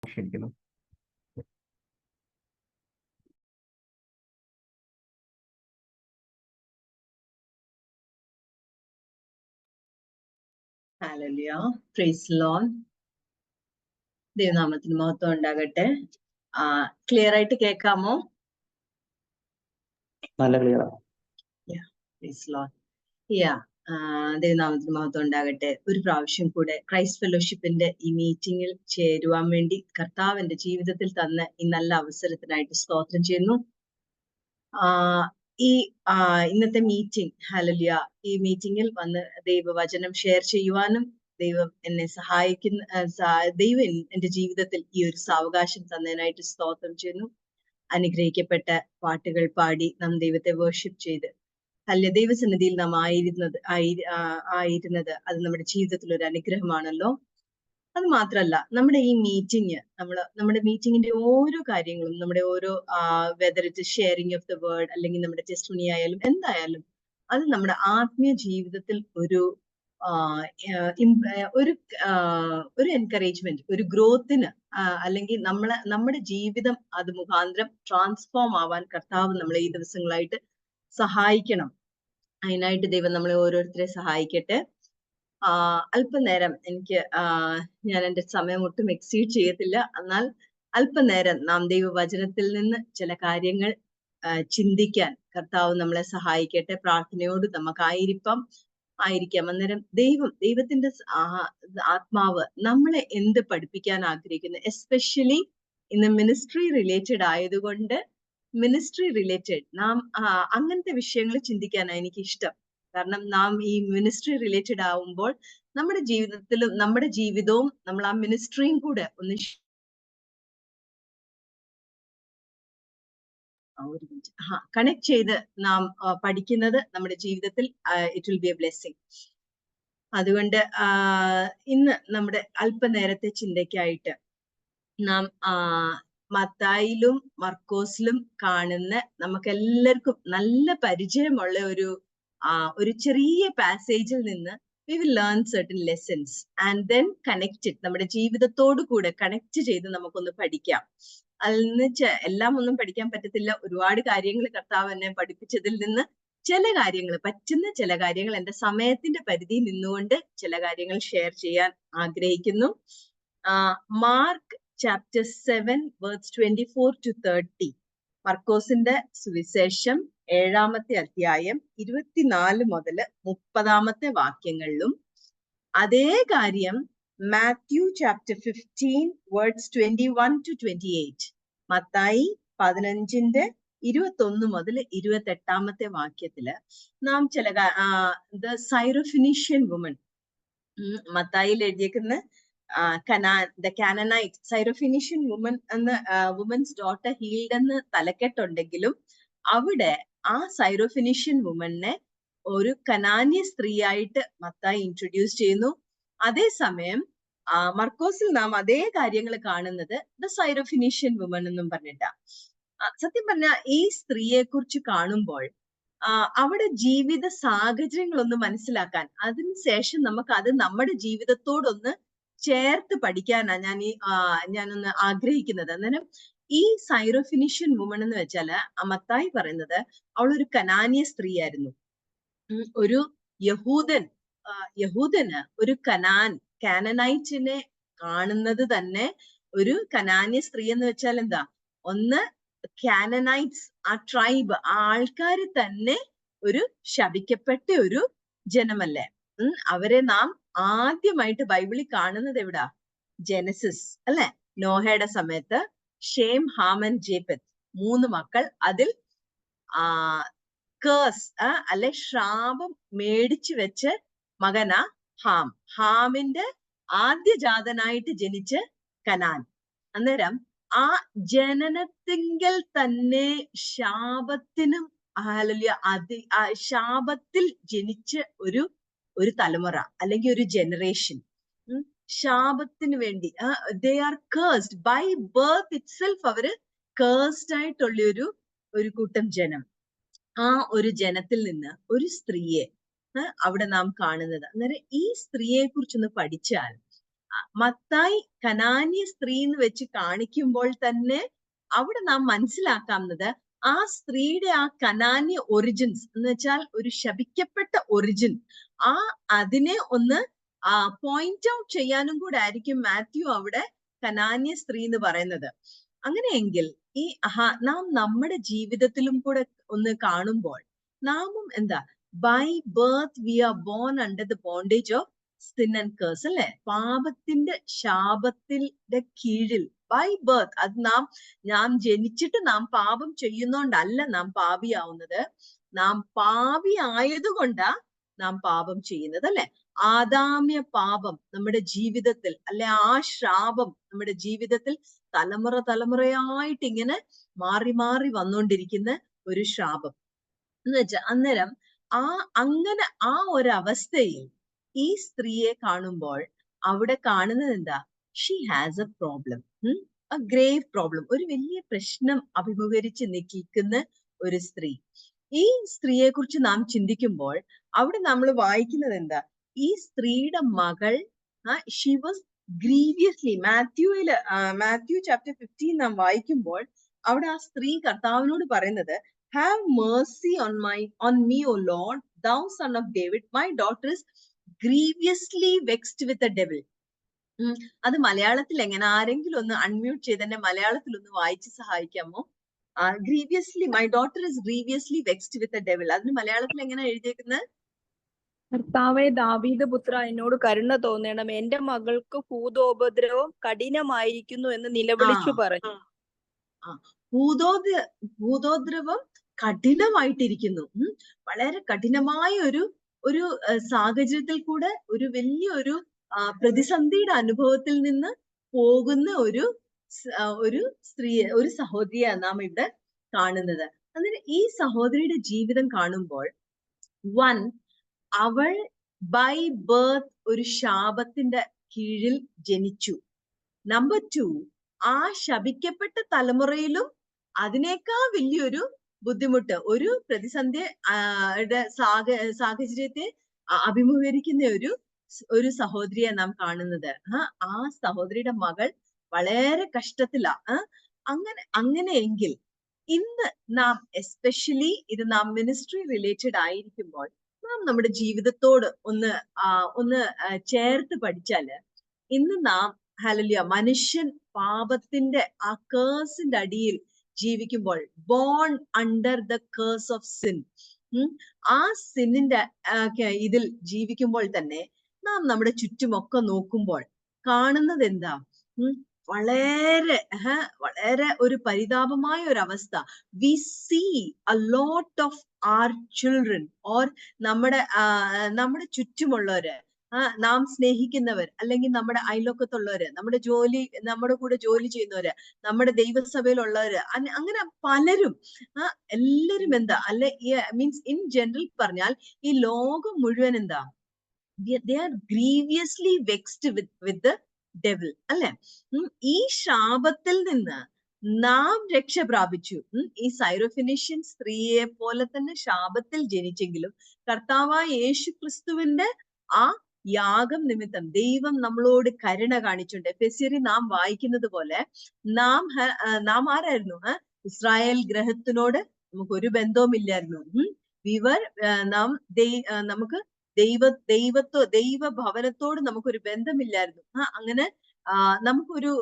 ക്ഷണിക്കുന്നു. Hallelujah, praise Lord. ദൈവനാമത്തിന് മഹത്വം ഉണ്ടാകട്ടെ. ക്ലിയർ ആയിട്ട് കേൾക്കാമോ? നല്ല ക്ലിയർ. Price Lord. ദൈവനാമത്തിന് മഹത്വം ഉണ്ടാകട്ടെ. ഒരു പ്രാവശ്യം കൂടെ ക്രൈസ്റ്റ് ഫെലോഷിപ്പിന്റെ ഈ മീറ്റിംഗിൽ ചേരുവാൻ വേണ്ടി കർത്താവ് എന്റെ ജീവിതത്തിൽ തന്ന ഈ നല്ല അവസരത്തിനായിട്ട് സ്തോത്രം ചെയ്യുന്നു. ഈ ഇന്നത്തെ മീറ്റിംഗ്, ഹല്ലേലൂയ, ഈ മീറ്റിംഗിൽ വന്ന് ദൈവവചനം ഷെയർ ചെയ്യുവാനും ദൈവം എന്നെ സഹായിക്കുന്ന ദൈവം എന്റെ ജീവിതത്തിൽ ഈ ഒരു സാവകാശം തന്നതിനായിട്ട് സ്തോത്രം ചെയ്യുന്നു. അനുഗ്രഹിക്കപ്പെട്ട പാട്ടുകൾ പാടി നാം ദൈവത്തെ വേർഷിപ്പ് ചെയ്ത് അല്ലെ ദൈവസന്നിധിയിൽ നാം ആയിരുന്നത് അത് നമ്മുടെ ജീവിതത്തിൽ ഒരു അനുഗ്രഹമാണല്ലോ. അത് മാത്രല്ല, നമ്മുടെ ഈ മീറ്റിംഗ് നമ്മുടെ മീറ്റിംഗിന്റെ ഓരോ കാര്യങ്ങളും, നമ്മുടെ ഓരോ whether it sharing of the word അല്ലെങ്കിൽ നമ്മുടെ ടെസ്റ്റിമണി ആയാലും എന്തായാലും അത് നമ്മുടെ ആത്മീയ ജീവിതത്തിൽ ഒരു ഒരു എൻകറേജ്മെന്റ്, ഒരു ഗ്രോത്തിന്, അല്ലെങ്കിൽ നമ്മുടെ ജീവിതം അത് മുഖാന്തരം ട്രാൻസ്ഫോം ആവാൻ കർത്താവ് നമ്മളെ ഈ ദിവസങ്ങളായിട്ട് സഹായിക്കണം. അതിനായിട്ട് ദൈവം നമ്മളെ ഓരോരുത്തരെ സഹായിക്കട്ടെ. അല്പനേരം എനിക്ക് ഞാൻ എൻ്റെ സമയം ഒട്ടും എക്സീഡ് ചെയ്യത്തില്ല. എന്നാൽ അല്പനേരം നാം ദൈവവചനത്തിൽ നിന്ന് ചില കാര്യങ്ങൾ ചിന്തിക്കാൻ കർത്താവ് നമ്മളെ സഹായിക്കട്ടെ. പ്രാർത്ഥനയോട് നമുക്കായിരിക്കാം. അന്നേരം ദൈവത്തിന്റെ ആത്മാവ് നമ്മളെ എന്ത് പഠിപ്പിക്കാൻ ആഗ്രഹിക്കുന്നു, എസ്പെഷ്യലി ഇന്ന് മിനിസ്ട്രി റിലേറ്റഡ് ആയതുകൊണ്ട് മിനിസ്ട്രി റിലേറ്റഡ് നാം അങ്ങനത്തെ വിഷയങ്ങൾ ചിന്തിക്കാനാണ് എനിക്ക് ഇഷ്ടം. കാരണം നാം ഈ മിനിസ്ട്രി റിലേറ്റഡ് ആവുമ്പോൾ നമ്മുടെ ജീവിതത്തിലും നമ്മുടെ ജീവിതവും നമ്മൾ ആ മിനിസ്ട്രിയും കൂടെ ഒന്ന് കണക്ട് ചെയ്ത് നാം പഠിക്കുന്നത് നമ്മുടെ ജീവിതത്തിൽ it will be A blessing. അതുകൊണ്ട് ഇന്ന് നമ്മുടെ അല്പനേരത്തെ ചിന്തയ്ക്കായിട്ട് നാം മത്തായിലും മർക്കോസിലും കാണുന്ന നമുക്കെല്ലാവർക്കും നല്ല പരിചയമുള്ള ഒരു ചെറിയ പാസേജിൽ നിന്ന് we will learn certain lessons and then connect it, നമ്മുടെ ജീവിതത്തോടു കൂടെ കണക്ട് ചെയ്ത് നമുക്കൊന്ന് പഠിക്കാം. അതിൽ നിന്ന് എല്ലാം ഒന്നും പഠിക്കാൻ പറ്റത്തില്ല. ഒരുപാട് കാര്യങ്ങൾ കർത്താവ് എന്നെ പഠിപ്പിച്ചതിൽ നിന്ന് പറ്റുന്ന ചില കാര്യങ്ങൾ എന്റെ സമയത്തിന്റെ പരിധി നിന്നുകൊണ്ട് ചില കാര്യങ്ങൾ ഷെയർ ചെയ്യാൻ ആഗ്രഹിക്കുന്നു. മാർക്ക് ചാപ്റ്റർ 7 വേഴ്സ് 24 to 30, മർക്കോസിന്റെ സുവിശേഷം 7-ാമത്തെ അധ്യായം 24 മുതൽ 30-ാമത്തെ വാക്യങ്ങളിലും, അതേ കാര്യം മാത്യു ചാപ്റ്റർ 15 വേർഡ്സ് 21 to 28, മത്തായി 15-ന്റെ 21 മുതൽ 28-ാമത്തെ വാക്യത്തില് നാം ചില ദ സൈറോഫിനീഷ്യൻ വുമൺ, മത്തായിൽ എഴുതിയേക്കുന്ന ദ കാനനൈറ്റ് സൈറോഫിനീഷ്യൻ വുമൺ എന്ന വുമൻസ് ഡോട്ടർ ഹീൽഡ് എന്ന് തലക്കെട്ടുണ്ടെങ്കിലും അവിടെ ആ സൈറോഫിനീഷ്യൻ വുമനെ ഒരു കനാന്യ സ്ത്രീയായിട്ട് മത്തായി ഇൻട്രൊഡ്യൂസ് ചെയ്യുന്നു. അതേസമയം മർക്കോസിൽ നാം അതേ കാര്യങ്ങൾ കാണുന്നത് ദ സൈറോഫിനീഷ്യൻ വുമൺ എന്നും പറഞ്ഞിട്ടാ. സത്യം പറഞ്ഞ ഈ സ്ത്രീയെ കുറിച്ച് കാണുമ്പോൾ അവിടെ ജീവിത സാഹചര്യങ്ങളൊന്ന് മനസ്സിലാക്കാൻ, അതിനുശേഷം നമുക്ക് അത് നമ്മുടെ ജീവിതത്തോടൊന്ന് ചേർത്ത് പഠിക്കാനാ ഞാനൊന്ന് ആഗ്രഹിക്കുന്നത്. അന്നേരം ഈ സൈറോഫിനീഷ്യൻ വുമൺ എന്ന് വെച്ചാല് മത്തായി പറയുന്നത് അവളൊരു കനാന്യ സ്ത്രീയായിരുന്നു. ഒരു യഹൂദന് ഒരു കാനനൈറ്റിനെ കാണുന്നത് തന്നെ, ഒരു കനാന്യ സ്ത്രീ എന്ന് വെച്ചാൽ എന്താ, ഒന്ന് കാനനൈറ്റ്സ്, ആ ട്രൈബ്, ആ ആൾക്കാര് തന്നെ ഒരു ശപിക്കപ്പെട്ട ഒരു ജനമല്ലേ. അവരെ നാം ആദ്യമായിട്ട് ബൈബിളിൽ കാണുന്നത് എവിടാ? ജെനസിസ് അല്ലെ. നോഹയുടെ സമയത്ത് ഷേം, ഹാം ആൻഡ് ജേഫത്ത് 3 മക്കൾ. അതിൽ കേഴ്സ് അല്ലെ ശ്രാപം മേടിച്ചു വെച്ച മകനാ ഹാം. ഹാമിന്റെ ആദ്യജാതനായിട്ട് ജനിച്ച് കനാൻ. അന്നേരം ആ ജനനത്തിങ്കൽ തന്നെ ശാപത്തിനും ശാപത്തിൽ ജനിച്ച ഒരു തലമുറ അല്ലെങ്കിൽ ഒരു ജനറേഷൻ, ശാപത്തിന് വേണ്ടി they are cursed by birth itself. അവര് കേഴ്സ്ഡ് ആയിട്ടുള്ള ഒരു കൂട്ടം ജനം. ആ ഒരു ജനത്തിൽ നിന്ന് ഒരു സ്ത്രീയെ അവിടെ നാം കാണുന്നത്. അന്നേരം ഈ സ്ത്രീയെ കുറിച്ചൊന്ന് പഠിച്ചാൽ മത്തായി കനാന്യ സ്ത്രീ എന്ന് വെച്ച് കാണിക്കുമ്പോൾ തന്നെ അവിടെ നാം മനസ്സിലാക്കാവുന്നത് ആ സ്ത്രീയുടെ ആ കനാന്യ ഒറിജിൻസ് എന്ന് വെച്ചാൽ ഒരു ശപിക്കപ്പെട്ട ഒറിജിൻ, അതിനെ ഒന്ന് പോയിന്റ് ഔട്ട് ചെയ്യാനും കൂടെ ആയിരിക്കും മാത്യു അവിടെ കനാന്യ സ്ത്രീ എന്ന് പറയുന്നത്. അങ്ങനെയെങ്കിൽ ഈ നാം നമ്മുടെ ജീവിതത്തിലും കൂടെ ഒന്ന് കാണുമ്പോൾ നാമും എന്താ, by birth we are born under the bondage of sin and curse, അല്ലെ? പാപത്തിന്റെ ശാപത്തിന്റെ കീഴിൽ ബൈ ബർത്ത്. അത് നാം ജനിച്ചിട്ട് നാം പാപം ചെയ്യുന്നോണ്ടല്ല നാം പാപിയാവുന്നത്, നാം പാപി ആയതുകൊണ്ടാ നാം പാപം ചെയ്യുന്നത്, അല്ലെ? ആദാമ്യ പാപം നമ്മുടെ ജീവിതത്തിൽ, അല്ലെ ആ ശാപം നമ്മുടെ ജീവിതത്തിൽ തലമുറയായിട്ട് ഇങ്ങനെ മാറി മാറി വന്നുകൊണ്ടിരിക്കുന്ന ഒരു ശാപം എന്ന് വെച്ചാൽ, അന്നേരം അങ്ങനെ ആ ഒരവസ്ഥയിൽ ഈ സ്ത്രീയെ കാണുമ്പോൾ അവിടെ കാണുന്നത് എന്താ, she has A problem, A grave problem, ഒരു വലിയ പ്രശ്നം അഭിമുഖീകരിച്ച് നിൽക്കുന്ന ഒരു സ്ത്രീ. ഈ സ്ത്രീയെ കുറിച്ച് നാം ചിന്തിക്കുമ്പോൾ അവിടെ നമ്മൾ വായിക്കുന്നത് എന്താ, ഈ സ്ത്രീയുടെ മകൾ ഷീ വാസ് ഗ്രീവിയസ്ലി, മാത്യു ചാപ്റ്റർ 15 നാം വായിക്കുമ്പോൾ അവിടെ ആ സ്ത്രീ കർത്താവിനോട് പറയുന്നത്, have mercy on me, O Lord, thou son of David, my daughter is grievously vexed with the devil. അത് മലയാളത്തിൽ എങ്ങനെ, ആരെങ്കിലും ഒന്ന് അൺമ്യൂട്ട് ചെയ്ത് തന്നെ മലയാളത്തിൽ ഒന്ന് വായിച്ച് സഹായിക്കാമോ? Grievously, my daughter is grievously vexed with the devil, അതിന് മലയാളത്തിൽ എങ്ങനെ എഴുതിയേക്കുന്നത്? കർത്താവേ, ദാവീദ് പുത്ര, എന്നോട് കരുണ തോന്നണം, എന്റെ മകൾക്ക് ഭൂതോപദ്രവം കഠിനമായിരിക്കുന്നു എന്ന് നിലവിളിച്ചു പറഞ്ഞു. ഭൂതോദ്രവം കഠിനമായിട്ടിരിക്കുന്നു. വളരെ കഠിനമായ ഒരു സാഹചര്യത്തിൽ കൂടെ ഒരു വലിയൊരു പ്രതിസന്ധിയുടെ അനുഭവത്തിൽ നിന്ന് പോകുന്ന ഒരു സ്ത്രീയെ, ഒരു സഹോദരിയാണ് നാം ഇവിടെ കാണുന്നത്. അന്നേരം ഈ സഹോദരിയുടെ ജീവിതം കാണുമ്പോൾ, അവൾ ബൈ ബർത്ത് ഒരു ശാപത്തിന്റെ കീഴിൽ ജനിച്ചു. നമ്പർ 2, ആ ശപിക്കപ്പെട്ട തലമുറയിലും അതിനേക്കാൾ വലിയൊരു ബുദ്ധിമുട്ട്, ഒരു പ്രതിസന്ധി സാഹചര്യത്തെ അഭിമുഖീകരിക്കുന്ന ഒരു സഹോദരിയെ നാം കാണുന്നത്. ആ സഹോദരിയുടെ മകൾ വളരെ കഷ്ടത്തിലാ. അങ്ങനെയെങ്കിൽ ഇന്ന് നാം എസ്പെഷ്യലി ഇത് നാം മിനിസ്ട്രി റിലേറ്റഡ് ആയിരിക്കുമ്പോൾ നാം നമ്മുടെ ജീവിതത്തോട് ഒന്ന് ചേർത്ത് പഠിച്ചാല്, ഇന്ന് നാം ഹല്ലേലൂയ മനുഷ്യൻ പാപത്തിന്റെ ആ കേഴ്സിന്റെ അടിയിൽ ജീവിക്കുമ്പോൾ, born under the curse of sin, ആ സിന്നിന്റെ ഇതിൽ ജീവിക്കുമ്പോൾ തന്നെ നാം നമ്മുടെ ചുറ്റുമൊക്കെ നോക്കുമ്പോൾ കാണുന്നത് എന്താ, വളരെ ഒരു പരിതാപമായ ഒരു അവസ്ഥ. We see a lot of our children or നമ്മുടെ ചുറ്റുമുള്ളവര്, നാം സ്നേഹിക്കുന്നവർ, അല്ലെങ്കിൽ നമ്മുടെ അയൽവക്കത്തുള്ളവര്, നമ്മുടെ കൂടെ ജോലി ചെയ്യുന്നവര്, നമ്മുടെ ദൈവസഭയിലുള്ളവര്, അങ്ങനെ പലരും, എല്ലാരും എന്താ, മീൻസ് ഇൻ ജനറൽ പറഞ്ഞാൽ ഈ ലോകം മുഴുവൻ എന്താ, they are grievously vexed with the devil, അല്ലെ? ഈ ശാപത്തിൽ നിന്ന് നാം രക്ഷ പ്രാപിച്ചു. ഈ സൈറോഫിനീഷ്യൻ സ്ത്രീയെ പോലെ തന്നെ ശാപത്തിൽ ജനിച്ചെങ്കിലും കർത്താവായ യേശു ക്രിസ്തുവിന്റെ ആ യാഗം നിമിത്തം ദൈവം നമ്മളോട് കരുണ കാണിച്ചുണ്ട്. എഫെസ്യരിൽ നാം വായിക്കുന്നത് പോലെ നാം ആരായിരുന്നു? ഇസ്രായേൽ ഗ്രഹത്തിനോട് നമുക്ക് ഒരു ബന്ധവുമില്ലായിരുന്നു. നമുക്ക് ദൈവഭവനത്തോട് നമുക്കൊരു ബന്ധമില്ലായിരുന്നു. അങ്ങനെ നമുക്കൊരു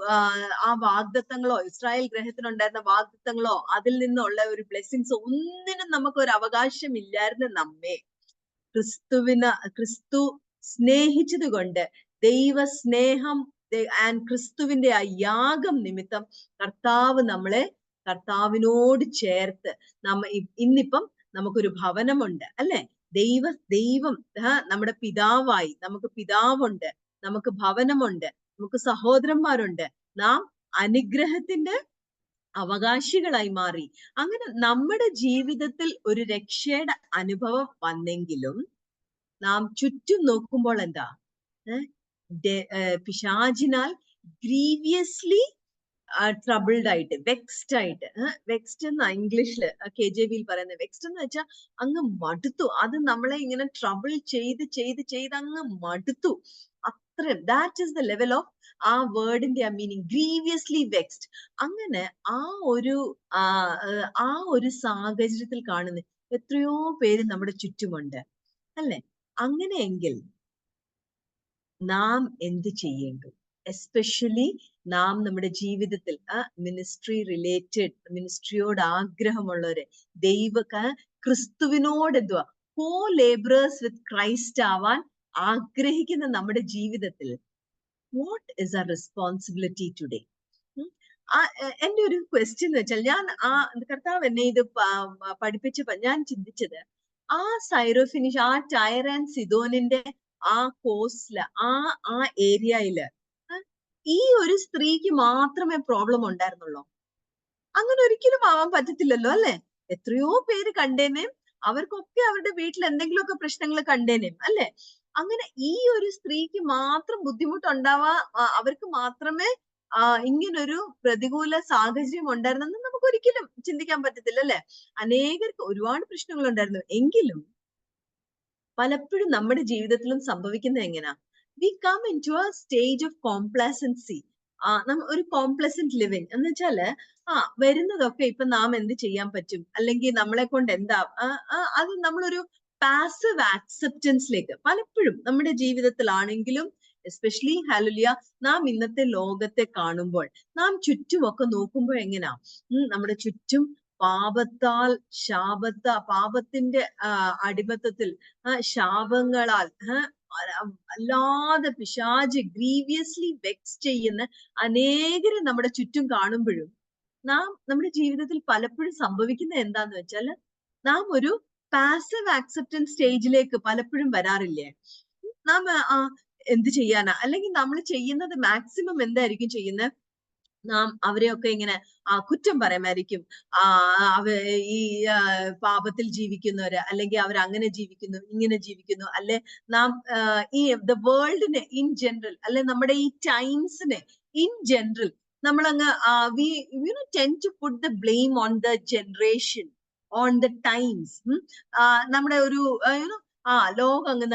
ആ വാഗ്ദത്തങ്ങളോ, ഇസ്രായേൽ ഗ്രഹത്തിനുണ്ടായിരുന്ന വാഗ്ദത്തങ്ങളോ, അതിൽ നിന്നുള്ള ഒരു ബ്ലെസ്സിങ്സോ ഒന്നിനും നമുക്കൊരു അവകാശം ഇല്ലായിരുന്നു. നമ്മെ ക്രിസ്തു സ്നേഹിച്ചത് കൊണ്ട്, ദൈവസ്നേഹം ആൻഡ് ക്രിസ്തുവിന്റെ ആ യാഗം നിമിത്തം കർത്താവിനോട് ചേർത്ത് ഇന്നിപ്പം നമുക്കൊരു ഭവനമുണ്ട്, അല്ലെ? ദൈവം നമ്മുടെ പിതാവായി, നമുക്ക് പിതാവുണ്ട്, നമുക്ക് ഭവനമുണ്ട്, നമുക്ക് സഹോദരന്മാരുണ്ട്, നാം അനുഗ്രഹത്തിന്റെ അവകാശികളായി മാറി. അങ്ങനെ നമ്മുടെ ജീവിതത്തിൽ ഒരു രക്ഷയുടെ അനുഭവം വന്നെങ്കിലും നാം ചുറ്റും നോക്കുമ്പോൾ എന്താ, പിശാചിനാൽ ഗ്രീവിയസ്ലി ട്രബിൾഡ് ആയിട്ട്, വെക്സ്ഡ് എന്ന ഇംഗ്ലീഷില് KJV പറയുന്നത്. വെക്സ്ഡ് എന്ന് വെച്ചാൽ അങ്ങ് മടുത്തു, അത് നമ്മളെ ഇങ്ങനെ ട്രബിൾ ചെയ്ത് അങ്ങ് മടുത്തു. അത്ര that is the level of ആ വേർഡിന്റെ ആ മീനിങ്, ഗ്രീവിയസ്ലി വെക്സ്ഡ്. അങ്ങനെ ആ ഒരു സാഹചര്യത്തിൽ കാണുന്ന എത്രയോ പേര് നമ്മുടെ ചുറ്റുമുണ്ട് അല്ലെ? അങ്ങനെയെങ്കിൽ നാം എന്ത് ചെയ്യേണ്ടു? എസ്പെഷ്യലി നാം നമ്മുടെ ജീവിതത്തിൽ മിനിസ്ട്രിയോട് ആഗ്രഹമുള്ളവര്, ക്രിസ്തുവിനോട് എന്തുവാ, കോ ലേബറേഴ്സ് വിത്ത് ക്രൈസ്റ്റ് ആവാൻ ആഗ്രഹിക്കുന്ന നമ്മുടെ ജീവിതത്തിൽ what is our responsibility today? എന്റെ ഒരു ക്വസ്റ്റ്യൻ എന്ന് വെച്ചാൽ, ഞാൻ കർത്താവ് എന്നെ ഇത് പഠിപ്പിച്ചപ്പോ ഞാൻ ചിന്തിച്ചത്, ആ സൈറോഫിനിഷ്, ആ ടയർ ആൻഡ് സിദോനിന്റെ ആ കോസ്റ്റില്, ആ ഏരിയയില് ഈ ഒരു സ്ത്രീക്ക് മാത്രമേ പ്രോബ്ലം ഉണ്ടായിരുന്നുള്ളൂ? അങ്ങനെ ഒരിക്കലും ആവാൻ പറ്റത്തില്ലല്ലോ അല്ലെ? എത്രയോ പേര് കണ്ടേനേം, അവർക്കൊക്കെ അവരുടെ വീട്ടിൽ എന്തെങ്കിലുമൊക്കെ പ്രശ്നങ്ങൾ കണ്ടേനേം അല്ലെ? അങ്ങനെ ഈ ഒരു സ്ത്രീക്ക് മാത്രം ബുദ്ധിമുട്ടുണ്ടാവാ, അവർക്ക് മാത്രമേ ഇങ്ങനൊരു പ്രതികൂല സാഹചര്യം ഉണ്ടായിരുന്നെന്ന് നമുക്ക് ഒരിക്കലും ചിന്തിക്കാൻ പറ്റത്തില്ല അല്ലെ? അനേകർക്ക് ഒരുപാട് പ്രശ്നങ്ങൾ ഉണ്ടായിരുന്നു. എങ്കിലും പലപ്പോഴും നമ്മുടെ ജീവിതത്തിലും സംഭവിക്കുന്നത് എങ്ങനെയാ? We come in to a stage of complacency. ഒരു കോംപ്ലസന്റ് ലിവിങ് എന്ന് വെച്ചാല്, വരുന്നതൊക്കെ ഇപ്പൊ നാം എന്ത് ചെയ്യാൻ പറ്റും, അല്ലെങ്കിൽ നമ്മളെ കൊണ്ട് എന്താ, അത് നമ്മളൊരു പാസീവ് ആക്സെപ്റ്റൻസിലേക്ക് പലപ്പോഴും നമ്മുടെ ജീവിതത്തിലാണെങ്കിലും, എസ്പെഷ്യലി ഹല്ലേലൂയ, നാം ഇന്നത്തെ ലോകത്തെ കാണുമ്പോൾ, നാം ചുറ്റുമൊക്കെ നോക്കുമ്പോൾ എങ്ങനെയാ, നമ്മുടെ ചുറ്റും പാപത്താൽ, പാപത്തിന്റെ അടിമത്തത്തിൽ, ശാപങ്ങളാൽ അല്ലാതെ പിശാച് ഗ്രീവിയസ്ലി വെക്സ് ചെയ്യുന്ന അനേകരെ നമ്മുടെ ചുറ്റും കാണുമ്പോഴും, നമ്മുടെ ജീവിതത്തിൽ പലപ്പോഴും സംഭവിക്കുന്ന എന്താന്ന് വെച്ചാൽ, നാം ഒരു പാസീവ് ആക്സെപ്റ്റൻസ് സ്റ്റേജിലേക്ക് പലപ്പോഴും വരാറില്ലേ? നാം എന്ത് ചെയ്യാനാ, അല്ലെങ്കിൽ നമ്മൾ ചെയ്യുന്നത് മാക്സിമം എന്തായിരിക്കും ചെയ്യുന്നത്? നാം അവരെയൊക്കെ ഇങ്ങനെ കുറ്റം പറയുമായിരിക്കും. ഈ പാപത്തിൽ ജീവിക്കുന്നവര്, അല്ലെങ്കിൽ അവർ അങ്ങനെ ജീവിക്കുന്നു, ഇങ്ങനെ ജീവിക്കുന്നു, അല്ലെ നാം ഈ ദ വേൾഡിനെ ഇൻ ജനറൽ, അല്ലെ നമ്മുടെ ഈ ടൈംസിനെ ഇൻ ജനറൽ നമ്മളങ്ങ് we tend to put the blame on the generation, on the times. നമ്മുടെ ഒരു ലോകം അങ്ങ്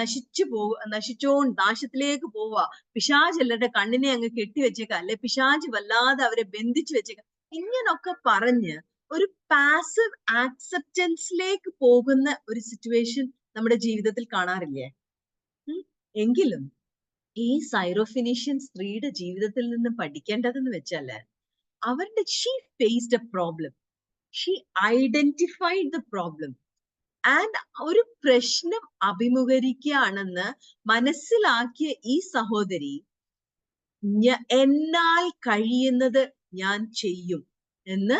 നാശത്തിലേക്ക് പോവാ, പിശാച് എല്ലാവരുടെ കണ്ണിനെ അങ്ങ് കെട്ടിവെച്ചേക്കാം, അല്ലെ പിശാച് വല്ലാതെ അവരെ ബന്ധിച്ചു വെച്ചേക്കാം. ഇങ്ങനൊക്കെ പറഞ്ഞ് ഒരു പാസീവ് ആക്സെപ്റ്റൻസിലേക്ക് പോകുന്ന ഒരു സിറ്റുവേഷൻ നമ്മുടെ ജീവിതത്തിൽ കാണാറില്ലേ? എങ്കിലും ഈ സൈറോഫിനീഷ്യൻ സ്ത്രീയുടെ ജീവിതത്തിൽ നിന്ന് പഠിക്കേണ്ടതെന്ന് വെച്ചാല്, she faced a problem, she identified the problem, and ഒരു പ്രശ്നം അഭിമുഖീകരിക്കുകയാണെന്ന് മനസ്സിലാക്കിയ ഈ സഹോദരി, എന്നാൽ കഴിയുന്നത് ഞാൻ ചെയ്യും എന്ന്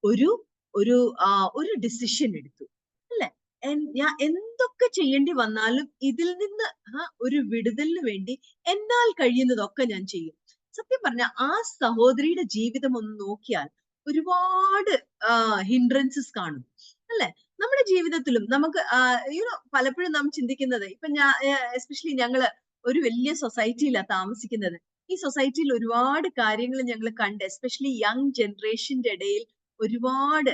ഒരു ഡിസിഷൻ എടുത്തു അല്ലെ? ഞാൻ എന്തൊക്കെ ചെയ്യേണ്ടി വന്നാലും ഇതിൽ നിന്ന് ഒരു വിടുതലിന് വേണ്ടി എന്നാൽ കഴിയുന്നതൊക്കെ ഞാൻ ചെയ്യും. സത്യം പറഞ്ഞ ആ സഹോദരിയുടെ ജീവിതം ഒന്ന് നോക്കിയാൽ ഒരുപാട് ഹിൻഡ്രൻസസ് കാണും അല്ലെ? നമ്മുടെ ജീവിതത്തിലും നമുക്ക് പലപ്പോഴും നാം ചിന്തിക്കുന്നത്, ഇപ്പൊ എസ്പെഷ്യലി ഞങ്ങള് ഒരു വലിയ സൊസൈറ്റിയിലാണ് താമസിക്കുന്നത്. ഈ സൊസൈറ്റിയിൽ ഒരുപാട് കാര്യങ്ങൾ ഞങ്ങൾ കണ്ട്, എസ്പെഷ്യലി യങ് ജനറേഷന്റെ ഇടയിൽ ഒരുപാട്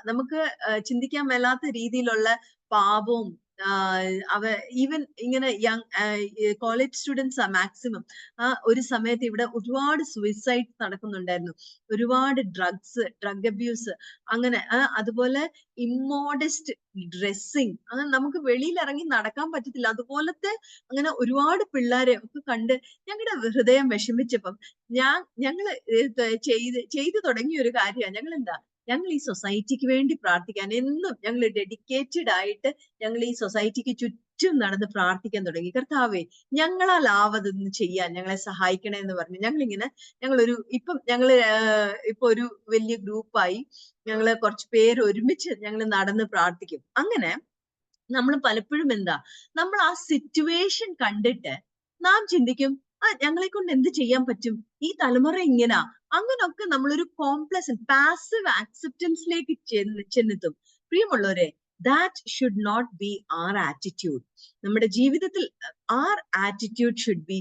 നമുക്ക് ചിന്തിക്കാൻ മേലാത്ത രീതിയിലുള്ള പാപവും, ഈവൻ ഇങ്ങനെ കോളേജ് സ്റ്റുഡൻസ് മാക്സിമം ഒരു സമയത്ത് ഇവിടെ ഒരുപാട് സൂയിസൈഡ് നടക്കുന്നുണ്ടായിരുന്നു, ഒരുപാട് ഡ്രഗ് അബ്യൂസ്, അങ്ങനെ അതുപോലെ ഇമ്മോഡസ്റ്റ് ഡ്രസ്സിങ്, അങ്ങനെ നമുക്ക് വെളിയിൽ ഇറങ്ങി നടക്കാൻ പറ്റത്തില്ല, അതുപോലത്തെ അങ്ങനെ ഒരുപാട് പിള്ളേരെ ഒക്കെ കണ്ട് ഞങ്ങളുടെ ഹൃദയം വിഷമിച്ചപ്പം ഞങ്ങള് ചെയ്തു തുടങ്ങിയ ഒരു കാര്യമാണ്, ഞങ്ങൾ ഈ സൊസൈറ്റിക്ക് വേണ്ടി പ്രാർത്ഥിക്കാൻ എന്നും ഞങ്ങൾ ഡെഡിക്കേറ്റഡ് ആയിട്ട് ഞങ്ങൾ ഈ സൊസൈറ്റിക്ക് ചുറ്റും നടന്ന് പ്രാർത്ഥിക്കാൻ തുടങ്ങി. കർത്താവേ, ഞങ്ങളാൽ ആവതൊന്ന് ചെയ്യാൻ ഞങ്ങളെ സഹായിക്കണേ എന്ന് പറഞ്ഞു ഇപ്പൊ ഒരു വലിയ ഗ്രൂപ്പായി ഞങ്ങള് കുറച്ച് പേര് ഒരുമിച്ച് ഞങ്ങൾ നടന്ന് പ്രാർത്ഥിക്കും. അങ്ങനെ നമ്മൾ പലപ്പോഴും നമ്മൾ ആ സിറ്റുവേഷൻ കണ്ടിട്ട് നാം ചിന്തിക്കും, ഞങ്ങളെ കൊണ്ട് എന്ത് ചെയ്യാൻ പറ്റും, ഈ തലമുറ ഇങ്ങനാ, അങ്ങനൊക്കെ നമ്മളൊരു കോംപ്ലസന്റ് പാസീവ് ആക്സെപ്റ്റൻസിലേക്ക് ചെന്നെത്തും. പ്രിയമുള്ളവരെ, that should not be our attitude. നമ്മുടെ ജീവിതത്തിൽ ആർ ആറ്റിറ്റ്യൂഡ് ഷുഡ് ബി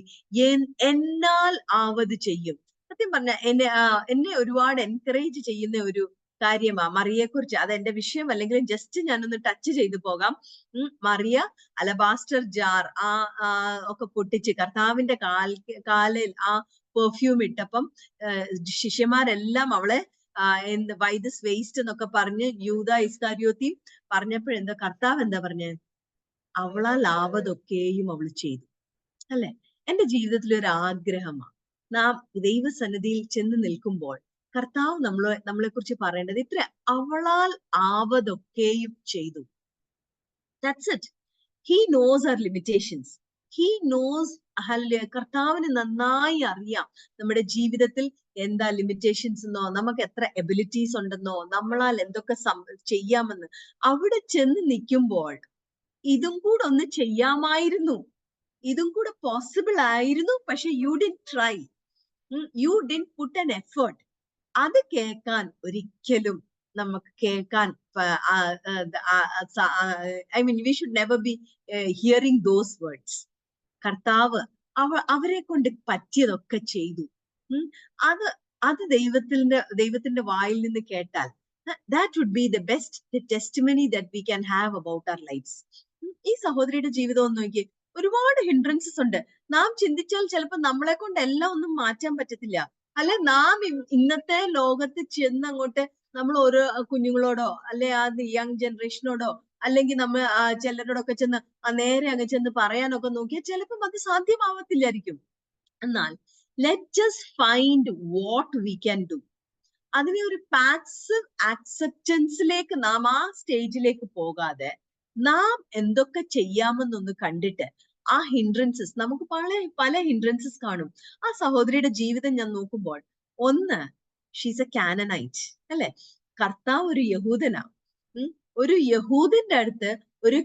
എന്നാൽ ആവത് ചെയ്യും. സത്യം പറഞ്ഞ എന്നെ ഒരുപാട് എൻകറേജ് ചെയ്യുന്ന കാര്യമാ മറിയെ കുറിച്ച്. അത് എന്റെ വിഷയം അല്ലെങ്കിലും ജസ്റ്റ് ഞാനൊന്ന് ടച്ച് ചെയ്തു പോകാം. മറിയ അലബാസ്റ്റർ ജാർ ഒക്കെ പൊട്ടിച്ച് കർത്താവിന്റെ കാലിൽ ആ പെർഫ്യൂം ഇട്ടപ്പം ശിഷ്യന്മാരെല്ലാം അവളെ വൈ ദിസ് വേസ്റ്റ് എന്നൊക്കെ പറഞ്ഞ് യൂദാ ഇസ്കാരിയോത്തി പറഞ്ഞപ്പോഴെന്താ കർത്താവ് എന്താ പറഞ്ഞത്? അവളാൽ ആവതൊക്കെയും അവൾ ചെയ്തു. അല്ലെ? എന്റെ ജീവിതത്തിലെ ഒരു ആഗ്രഹമാണ്, നാം ദൈവസന്നിധിയിൽ ചെന്ന് നിൽക്കുമ്പോൾ കർത്താവ് നമ്മളെ കുറിച്ച് പറയേണ്ടത് ഇത്ര അവളാൽ ആവതൊക്കെയും ചെയ്തു. That's it. He knows our limitations. He knows. കർത്താവിന് നന്നായി അറിയാം നമ്മുടെ ജീവിതത്തിൽ എന്താ ലിമിറ്റേഷൻസ് എന്നോ നമുക്ക് എത്ര എബിലിറ്റീസ് ഉണ്ടെന്നോ നമ്മളാൽ എന്തൊക്കെ ചെയ്യാമെന്ന്. അവിടെ ചെന്ന് നിൽക്കുമ്പോൾ ഇതും കൂടെ ഒന്ന് ചെയ്യാമായിരുന്നു, ഇതും കൂടെ പോസിബിൾ ആയിരുന്നു, പക്ഷെ you did try, you did puttu an effort. അത് കേൾക്കാൻ ഒരിക്കലും നമുക്ക് കേൾക്കാൻ I mean we should never be hearing those words. കർത്താവ് അവരെ കൊണ്ട് പറ്റിയതൊക്കെ ചെയ്തു. അത് ദൈവത്തിന്റെ വായിൽ നിന്ന് കേട്ടാൽ that would be the best testimony that we can have about our lives. ഈ സഹോദരിയുടെ ജീവിതം ഒന്ന് നോക്കി, ഒരുപാട് ഹിൻഡ്രൻസസ് ഉണ്ട്. നാം ചിന്തിച്ചാൽ ചിലപ്പോൾ നമ്മളെ കൊണ്ട് എല്ലാം ഒന്നും മാറ്റാൻ പറ്റത്തില്ല. അല്ലെ, നാം ഇന്നത്തെ ലോകത്ത് ചെന്ന് അങ്ങോട്ട് നമ്മൾ ഓരോ കുഞ്ഞുങ്ങളോടോ അല്ലെ ആ യങ് ജനറേഷനോടോ അല്ലെങ്കിൽ നമ്മൾ ചിലരോടൊക്കെ ചെന്ന് നേരെ അങ്ങ് ചെന്ന് പറയാനൊക്കെ നോക്കിയാൽ ചിലപ്പം അത് സാധ്യമാവത്തില്ലായിരിക്കും. എന്നാൽ let us find what we can do. അതിനെ ഒരു പാസീവ് ആക്സെപ്റ്റൻസിലേക്ക് നാം ആ സ്റ്റേജിലേക്ക് പോകാതെ നാം എന്തൊക്കെ ചെയ്യാമെന്നൊന്ന് കണ്ടിട്ട് ആ ഹിൻഡ്രൻസസ്, നമുക്ക് പല ഹിൻഡ്രൻസസ് കാണും. ആ സഹോദരിയുടെ ജീവിതം ഞാൻ നോക്കുമ്പോൾ, ഒന്ന്, ഷീസ് എ കാനനൈറ്റ്. അല്ലെ? കർത്താവ് ഒരു യഹൂദനാ. ഒരു യഹൂദന്റെ അടുത്ത് ഒരു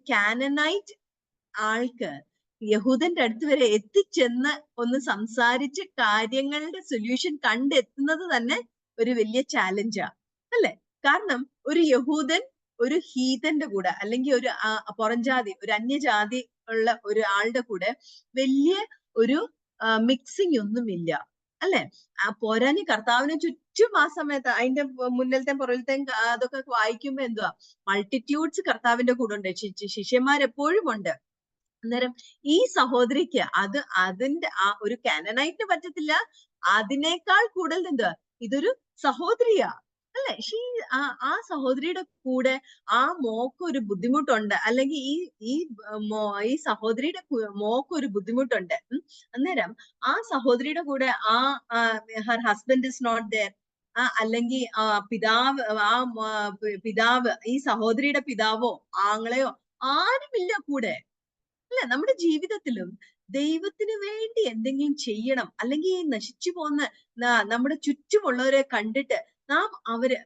കാനനൈറ്റ് ആൾക്ക് യഹൂദന്റെ അടുത്ത് വരെ എത്തിച്ചെന്ന് ഒന്ന് സംസാരിച്ച് കാര്യങ്ങളുടെ സൊല്യൂഷൻ കണ്ടെത്തുന്നത് തന്നെ ഒരു വലിയ ചാലഞ്ചാ. അല്ലെ? കാരണം ഒരു യഹൂദൻ ഒരു ഹീതന്റെ കൂടെ അല്ലെങ്കിൽ ഒരു പുറംജാതി, ഒരു അന്യജാതി ഉള്ള ഒരു ആളുടെ കൂടെ വലിയ ഒരു മിക്സിംഗ് ഒന്നുമില്ല. അല്ലെ? പോരാഞ്ഞ് കർത്താവിന് ചുറ്റും ആ സമയത്ത് അതിന്റെ മുന്നിലത്തെ പുറകിലത്തെ അതൊക്കെ വായിക്കുമ്പോ എന്തുവാ, മൾട്ടിറ്റ്യൂഡ്സ് കർത്താവിന്റെ കൂടെ ഉണ്ട്, ശിഷ്യന്മാരെപ്പോഴും ഉണ്ട്. അന്നേരം ഈ സഹോദരിക്ക് അതിന്റെ ഒരു കാനനൈറ്റിന് പറ്റത്തില്ല, അതിനേക്കാൾ കൂടുതൽ എന്തുവാ, ഇതൊരു സഹോദരിയാ. അല്ലെ? ആ സഹോദരിയുടെ കൂടെ ആ മോക്ക് ഒരു ബുദ്ധിമുട്ടുണ്ട്, അല്ലെങ്കിൽ ഈ സഹോദരിയുടെ മോക്ക് ഒരു ബുദ്ധിമുട്ടുണ്ട്. അന്നേരം ആ സഹോദരിയുടെ കൂടെ her husband is not there, അല്ലെങ്കിൽ പിതാവ് ഈ സഹോദരിയുടെ പിതാവോ ആങ്ങളെയോ ആരുമില്ല കൂടെ. അല്ലെ? നമ്മുടെ ജീവിതത്തിലും ദൈവത്തിന് വേണ്ടി എന്തെങ്കിലും ചെയ്യണം, അല്ലെങ്കിൽ നശിച്ചു പോകുന്ന നമ്മുടെ ചുറ്റുമുള്ളവരെ കണ്ടിട്ട്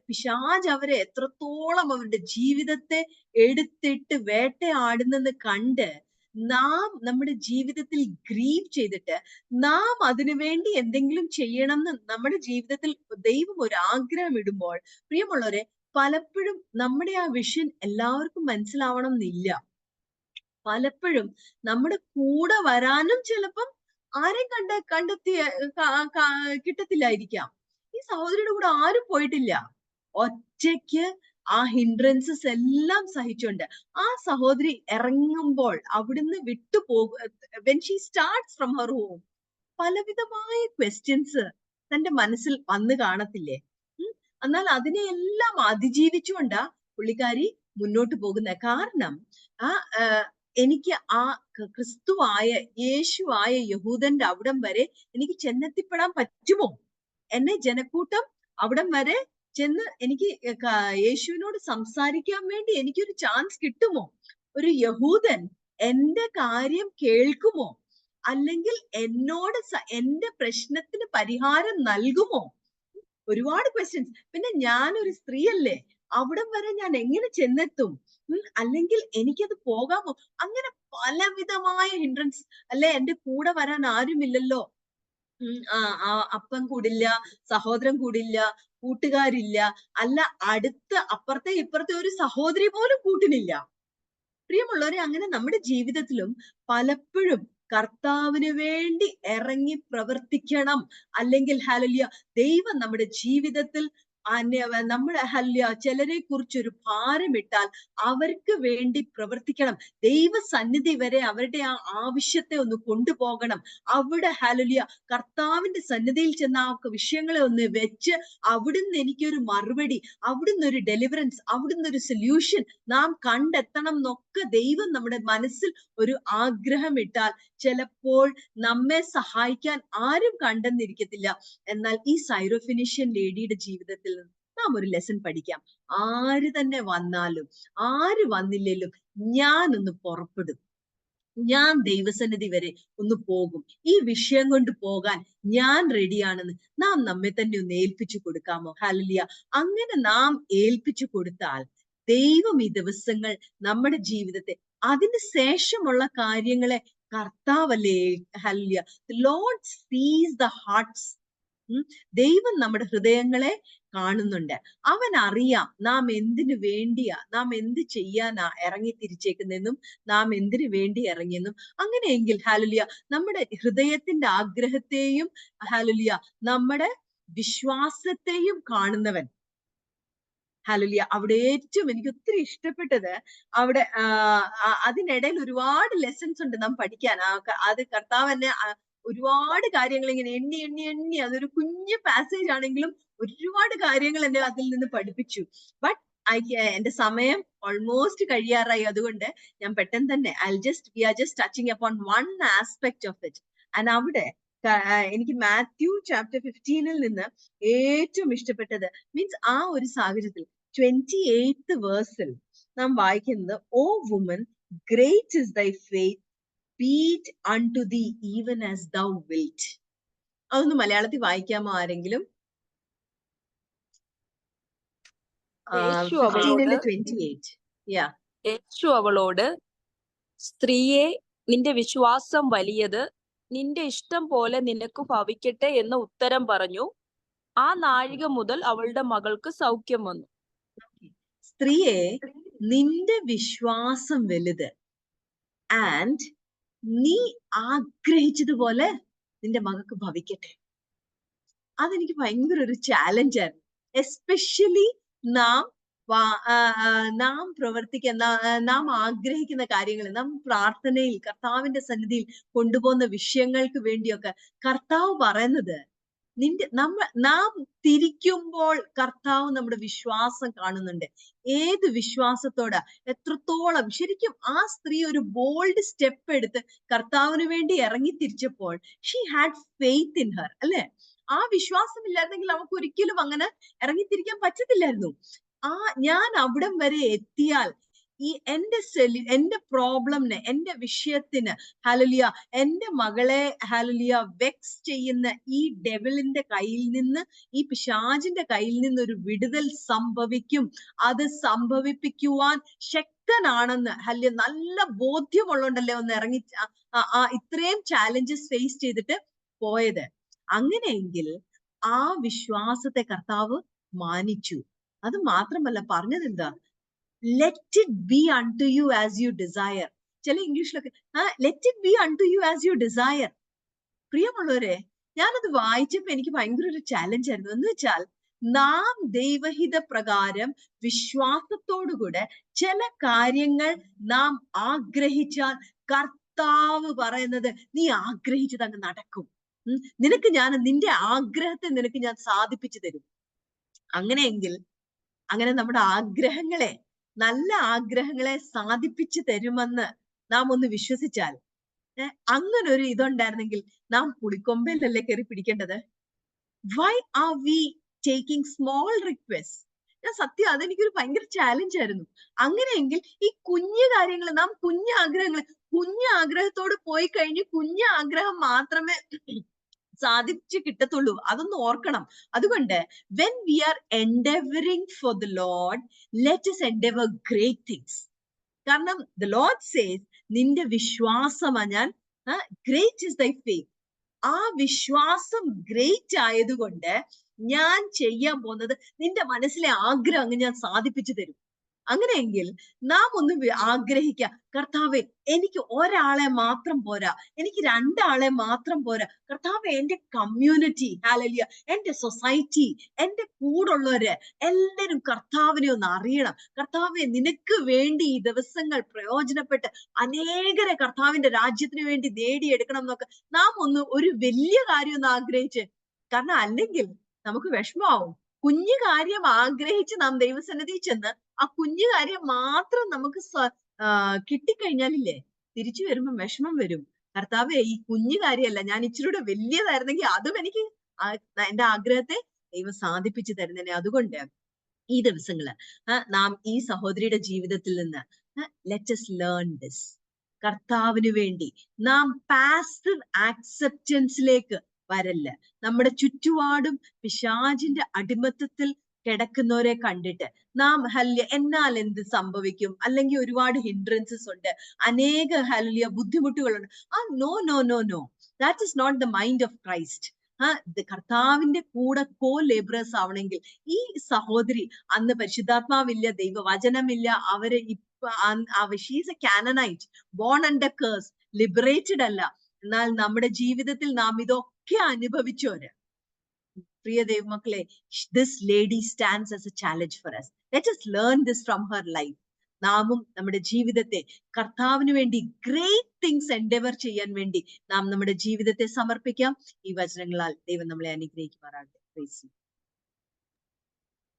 പിശാച് അവരെ എത്രത്തോളം അവരുടെ ജീവിതത്തെ എടുത്തിട്ട് വേട്ടയാടുന്നെന്ന് കണ്ട് നാം നമ്മുടെ ജീവിതത്തിൽ ഗ്രീവ് ചെയ്തിട്ട് നാം അതിനു വേണ്ടി എന്തെങ്കിലും ചെയ്യണമെന്ന് നമ്മുടെ ജീവിതത്തിൽ ദൈവം ഒരു ആഗ്രഹം ഇടുമ്പോൾ, പ്രിയമുള്ളവരെ, പലപ്പോഴും നമ്മുടെ ആ വിഷൻ എല്ലാവർക്കും മനസ്സിലാവണം എന്നില്ല. പലപ്പോഴും നമ്മുടെ കൂടെ വരാനും ചിലപ്പം ആരെയും കിട്ടത്തില്ലായിരിക്കാം. ഈ സഹോദരിയുടെ കൂടെ ആരും പോയിട്ടില്ല. ഒറ്റയ്ക്ക് ആ ഹിൻഡ്രൻസസ് എല്ലാം സഹിച്ചുകൊണ്ട് ആ സഹോദരി ഇറങ്ങുമ്പോൾ അവിടുന്ന് when she starts from her home, പലവിധമായ ക്വസ്റ്റ്യൻസ് തന്റെ മനസ്സിൽ വന്നു കാണത്തില്ലേ? എന്നാൽ അതിനെയെല്ലാം അതിജീവിച്ചുകൊണ്ടാ പുള്ളിക്കാരി മുന്നോട്ട് പോകുന്നത്. കാരണം എനിക്ക് ആ ക്രിസ്തുവായ യേശുവായ യഹൂദന്റെ അവിടം വരെ എനിക്ക് ചെന്നെത്തിപ്പെടാൻ പറ്റുമോ? എന്നെ ജനക്കൂട്ടം അവിടം വരെ ചെന്ന് എനിക്ക് യേശുവിനോട് സംസാരിക്കാൻ വേണ്ടി എനിക്കൊരു ചാൻസ് കിട്ടുമോ? ഒരു യഹൂദൻ എന്റെ കാര്യം കേൾക്കുമോ? അല്ലെങ്കിൽ എന്നോട് എന്റെ പ്രശ്നത്തിന് പരിഹാരം നൽകുമോ? ഒരുപാട് ക്വസ്റ്റ്യൻസ്. പിന്നെ ഞാനൊരു സ്ത്രീയല്ലേ, അവിടം വരെ ഞാൻ എങ്ങനെ ചെന്നെത്തും? അല്ലെങ്കിൽ എനിക്കത് പോകാമോ? അങ്ങനെ പലവിധമായ ഹിൻഡ്രൻസ്. അല്ലെ, എന്റെ കൂടെ വരാൻ ആരുമില്ലല്ലോ, അപ്പൻ കൂടില്ല, സഹോദരൻ കൂടില്ല, കൂട്ടുകാരില്ല, അല്ല അപ്പുറത്തെ ഇപ്പുറത്തെ ഒരു സഹോദരി പോലും കൂട്ടിനില്ല. പ്രിയമുള്ളവരെ, അങ്ങനെ നമ്മുടെ ജീവിതത്തിലും പലപ്പോഴും കർത്താവിന് വേണ്ടി ഇറങ്ങി പ്രവർത്തിക്കണം. അല്ലെങ്കിൽ ഹല്ലേലൂയ ദൈവം നമ്മുടെ ജീവിതത്തിൽ നമ്മുടെ ഹല്ലേലൂയ ചിലരെ കുറിച്ചൊരു ഭാരമിട്ടാൽ അവർക്ക് വേണ്ടി പ്രവർത്തിക്കണം. ദൈവസന്നിധി വരെ അവരുടെ ആ ആവശ്യത്തെ ഒന്ന് കൊണ്ടുപോകണം. അവിടെ ഹല്ലേലൂയ കർത്താവിന്റെ സന്നിധിയിൽ ചെന്ന ആ വിഷയങ്ങളെ ഒന്ന് വെച്ച് അവിടുന്ന് എനിക്കൊരു മറുപടി, അവിടുന്ന് ഒരു ഡെലിവറൻസ്, അവിടുന്ന് ഒരു സൊല്യൂഷൻ നാം കണ്ടെത്തണം എന്നൊക്കെ ദൈവം നമ്മുടെ മനസ്സിൽ ഒരു ആഗ്രഹം ഇട്ടാൽ ചിലപ്പോൾ നമ്മെ സഹായിക്കാൻ ആരും കണ്ടെന്നിരിക്കത്തില്ല. എന്നാൽ ഈ സൈറോഫിനീഷ്യൻ ലേഡിയുടെ ജീവിതത്തിൽ നിന്ന് നാം ഒരു ലെസൺ പഠിക്കാം. ആര് തന്നെ വന്നാലും ആര് വന്നില്ലേലും ഞാനൊന്ന് പുറപ്പെടും, ഞാൻ ദൈവസന്നിധി വരെ ഒന്ന് പോകും, ഈ വിഷയം കൊണ്ട് പോകാൻ ഞാൻ റെഡിയാണെന്ന് നാം നമ്മെ തന്നെ ഒന്ന് ഏൽപ്പിച്ചു കൊടുക്കാമോ? ഹല്ലേലൂയ. അങ്ങനെ നാം ഏൽപ്പിച്ചു കൊടുത്താൽ ദൈവം ഈ ദിവസങ്ങൾ നമ്മുടെ ജീവിതത്തെ, അതിന് ശേഷമുള്ള കാര്യങ്ങളെ കർത്താവല്ലേ, hallelujah. The Lord sees the hearts. ദൈവം നമ്മുടെ ഹൃദയങ്ങളെ കാണുന്നുണ്ട്. അവൻ അറിയാം നാം എന്തിനു വേണ്ടിയാ, നാം എന്ത് ചെയ്യാനാ ഇറങ്ങി തിരിച്ചേക്കുന്നെന്നും നാം എന്തിനു വേണ്ടി ഇറങ്ങിയെന്നും. അങ്ങനെയെങ്കിൽ ഹല്ലേലൂയ നമ്മുടെ ഹൃദയത്തിന്റെ ആഗ്രഹത്തെയും ഹല്ലേലൂയ നമ്മുടെ വിശ്വാസത്തെയും കാണുന്നവൻ. ഹല്ലേലൂയ. അവിടെ ഏറ്റവും എനിക്ക് ഒത്തിരി ഇഷ്ടപ്പെട്ടത് അവിടെ അതിനിടയിൽ ഒരുപാട് ലെസൺസ് ഉണ്ട് നാം പഠിക്കാൻ. അത് കർത്താവ് തന്നെ ഒരുപാട് കാര്യങ്ങൾ ഇങ്ങനെ എണ്ണി എണ്ണി എണ്ണി, അതൊരു കുഞ്ഞു പാസേജ് ആണെങ്കിലും ഒരുപാട് കാര്യങ്ങൾ എന്നെ അതിൽ നിന്ന് പഠിപ്പിച്ചു. ബട്ട് എന്റെ സമയം ഓൾമോസ്റ്റ് കഴിയാറായി. അതുകൊണ്ട് ഞാൻ പെട്ടെന്ന് തന്നെ we are just touching upon one aspect of it. And അവിടെ എനിക്ക് മാത്യു ചാപ്റ്റർ 15 നിന്ന് ഏറ്റവും ഇഷ്ടപ്പെട്ടത് മീൻസ് ആ ഒരു സാഹചര്യത്തിൽ 28th വേഴ്സിൽ നാം വായിക്കുന്നത്, ഓ വുമൻ ഗ്രേറ്റ് ഇസ് ദൈ faith, be it unto thee even as thou wilt. അതൊന്ന് മലയാളത്തിൽ വായിക്കാമോ ആരെങ്കിലും? 15:28. യേശു അവളോട്, സ്ത്രീയെ, നിന്റെ വിശ്വാസം വലിയത്, നിന്റെ ഇഷ്ടം പോലെ നിനക്ക് ഭവിക്കട്ടെ എന്ന് ഉത്തരം പറഞ്ഞു. ആ നാഴിക മുതൽ അവളുടെ മകൾക്ക് സൗഖ്യം വന്നു. സ്ത്രീയെ, നിന്റെ വിശ്വാസം വലുത്, ആൻഡ് നീ ആഗ്രഹിച്ചതുപോലെ നിന്റെ മകൾക്ക് ഭവിക്കട്ടെ. അതെനിക്ക് ഭയങ്കര ഒരു ചാലഞ്ചായിരുന്നു. എസ്പെഷ്യലി നാം പ്രവർത്തിക്കുന്ന, നാം ആഗ്രഹിക്കുന്ന കാര്യങ്ങൾ, നാം പ്രാർത്ഥനയിൽ കർത്താവിന്റെ സന്നിധിയിൽ കൊണ്ടുപോകുന്ന വിഷയങ്ങൾക്ക് വേണ്ടിയൊക്കെ കർത്താവ് പറയുന്നത്, നാം തിരിക്കുമ്പോൾ കർത്താവ് നമ്മുടെ വിശ്വാസം കാണുന്നുണ്ട്. ഏത് വിശ്വാസത്തോടെ, എത്രത്തോളം ശരിക്കും ആ സ്ത്രീ ഒരു ബോൾഡ് സ്റ്റെപ്പ് എടുത്ത് കർത്താവിന് വേണ്ടി ഇറങ്ങി തിരിച്ചപ്പോൾ she had faith in her, അല്ലെ? ആ വിശ്വാസം ഇല്ലായിരുന്നെങ്കിൽ അവർക്ക് ഒരിക്കലും അങ്ങനെ ഇറങ്ങിത്തിരിക്കാൻ പറ്റത്തില്ലായിരുന്നു. ഞാൻ അവിടം വരെ എത്തിയാൽ ഈ എന്റെ പ്രോബ്ലമിന്, എന്റെ വിഷയത്തിന് ഹല്ലേലൂയ, എന്റെ മകളെ ഹല്ലേലൂയ വെക്സ് ചെയ്യുന്ന ഈ ഡെവിളിന്റെ കയ്യിൽ നിന്ന്, ഈ പിശാചിന്റെ കയ്യിൽ നിന്ന് ഒരു വിടുതൽ സംഭവിക്കും. അത് സംഭവിപ്പിക്കുവാൻ ശക്തനാണെന്ന് ഹല്ലേലൂയ നല്ല ബോധ്യമുള്ളതുകൊണ്ടല്ലേ ഒന്ന് ഇറങ്ങി ഇത്രയും ചാലഞ്ചസ് ഫേസ് ചെയ്തിട്ട് പോയത്. അങ്ങനെയെങ്കിൽ ആ വിശ്വാസത്തെ കർത്താവ് മാനിച്ചു. അത് മാത്രമല്ല പറഞ്ഞത് എന്താ? Let it be unto you as you desire. ചില ഇംഗ്ലീഷിലൊക്കെ let it be unto you as you desire. പ്രിയമുള്ളവരെ, ഞാനത് വായിച്ചപ്പോ എനിക്ക് ഭയങ്കര ഒരു ചാലഞ്ച് ആയിരുന്നു. എന്ന് വെച്ചാൽ നാം ദൈവഹിത പ്രകാരം വിശ്വാസത്തോടുകൂടെ ചില കാര്യങ്ങൾ നാം ആഗ്രഹിച്ചാൽ കർത്താവ് പറയുന്നത്, നീ ആഗ്രഹിച്ചത് അങ്ങ് നടക്കും. നിനക്ക് നിന്റെ ആഗ്രഹത്തെ നിനക്ക് ഞാൻ സാധിപ്പിച്ചു തരും. അങ്ങനെയെങ്കിൽ അങ്ങനെ നമ്മുടെ ആഗ്രഹങ്ങളെ, നല്ല ആഗ്രഹങ്ങളെ സാധിപ്പിച്ചു തരുമെന്ന് നാം ഒന്ന് വിശ്വസിച്ചാൽ, അങ്ങനെ ഒരു ഇതുണ്ടായിരുന്നെങ്കിൽ നാം പുളിക്കൊമ്പയിലല്ലേ കയറി പിടിക്കേണ്ടത്? Why are we taking small request? ഞാൻ സത്യം അതെനിക്കൊരു ഭയങ്കര ചാലഞ്ച് ആയിരുന്നു. അങ്ങനെയെങ്കിൽ ഈ കുഞ്ഞു കാര്യങ്ങൾ, നാം കുഞ്ഞു ആഗ്രഹത്തോട് പോയി കഴിഞ്ഞ് കുഞ്ഞു ആഗ്രഹം മാത്രമേ സാധിച്ചു കിട്ടത്തുള്ളൂ. അതൊന്ന് ഓർക്കണം. അതുകൊണ്ട് when we are endeavoring for the Lord, let us endeavor great things. കാരണം the Lord says, നിന്റെ വിശ്വാസമാ ഞാൻ, great is thy faith. ആ വിശ്വാസം ഗ്രേറ്റ് ആയതുകൊണ്ട് ഞാൻ ചെയ്യാൻ പോകുന്നത് നിന്റെ മനസ്സിലെ ആഗ്രഹം അങ്ങ് ഞാൻ സാധിപ്പിച്ചു തരും. അങ്ങനെയെങ്കിൽ നാം ഒന്ന് ആഗ്രഹിക്കുക, കർത്താവെ എനിക്ക് ഒരാളെ മാത്രം പോരാ, എനിക്ക് രണ്ടാളെ മാത്രം പോരാ, കർത്താവെ എന്റെ കമ്മ്യൂണിറ്റി, ഹല്ലേലൂയ, എന്റെ സൊസൈറ്റി, എന്റെ കൂടുള്ളവര് എല്ലാരും കർത്താവിനെ ഒന്ന് അറിയണം. കർത്താവെ നിനക്ക് വേണ്ടി ഈ ദിവസങ്ങൾ പ്രയോജനപ്പെട്ട് അനേകരെ കർത്താവിന്റെ രാജ്യത്തിന് വേണ്ടി നേടിയെടുക്കണം എന്നൊക്കെ നാം ഒന്ന് ഒരു വലിയ കാര്യം ഒന്ന് ആഗ്രഹിച്ച്. കാരണം അല്ലെങ്കിൽ നമുക്ക് വിഷമാവും. കുഞ്ഞു കാര്യം ആഗ്രഹിച്ച് നാം ദൈവസന്നിധി ചെന്ന് ആ കുഞ്ഞു കാര്യം മാത്രം നമുക്ക് കിട്ടിക്കഴിഞ്ഞാലില്ലേ, തിരിച്ചു വരുമ്പോ വിഷമം വരും. കർത്താവേ ഈ കുഞ്ഞു കാര്യമല്ല, ഞാൻ ഇച്ചിരൂടെ വലിയതായിരുന്നെങ്കിൽ അതും എനിക്ക് എന്റെ ആഗ്രഹത്തെ ദൈവം സാധിപ്പിച്ചു തരുന്നതിനെ. അതുകൊണ്ട് ഈ ദിവസങ്ങള് നാം ഈ സഹോദരിയുടെ ജീവിതത്തിൽ നിന്ന് ലെറ്റ് us ലേൺ ദിസ്. കർത്താവിന് വേണ്ടി നാം പാസീവ് ആക്സെപ്റ്റൻസിലേക്ക് വരല്ല. നമ്മുടെ ചുറ്റുപാടും പിശാചിന്റെ അടിമത്തത്തിൽ കിടക്കുന്നവരെ കണ്ടിട്ട് നാം എന്നാൽ എന്ത് സംഭവിക്കും, അല്ലെങ്കിൽ ഒരുപാട് ഹിൻഡ്രൻസസ് ഉണ്ട്, അനേക ബുദ്ധിമുട്ടുകളുണ്ട്. No no no no, that is not the mind of Christ. കർത്താവിന്റെ കൂടെ കോ ലേബറേഴ്സ് ആവണമെങ്കിൽ ഈ സഹോദരി അന്ന് പരിശുദ്ധാത്മാവില്ല, ദൈവവചനമില്ല, അവര് she's A Canaanite, bone under curse, liberated അല്ല. എന്നാൽ നമ്മുടെ ജീവിതത്തിൽ നാം ഇതൊക്കെ അനുഭവിച്ചവര്. പ്രിയ ദൈവമക്കളെ, this lady stands as A challenge four us. Let us learn this from her life. നാമും നമ്മുടെ ജീവിതത്തെ കർത്താവിന് വേണ്ടി ഗ്രേറ്റ് തിങ്സ് എൻഡെവർ ചെയ്യാൻ വേണ്ടി നാം നമ്മുടെ ജീവിതത്തെ സമർപ്പിക്കാം. ഈ വചനങ്ങളാൽ ദൈവം നമ്മളെ അനുഗ്രഹിക്കുമാറാകട്ടെ.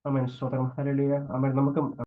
ആമേൻ. സ്തോത്രം. ഹല്ലേലൂയ. ആമേൻ. നമുക്ക്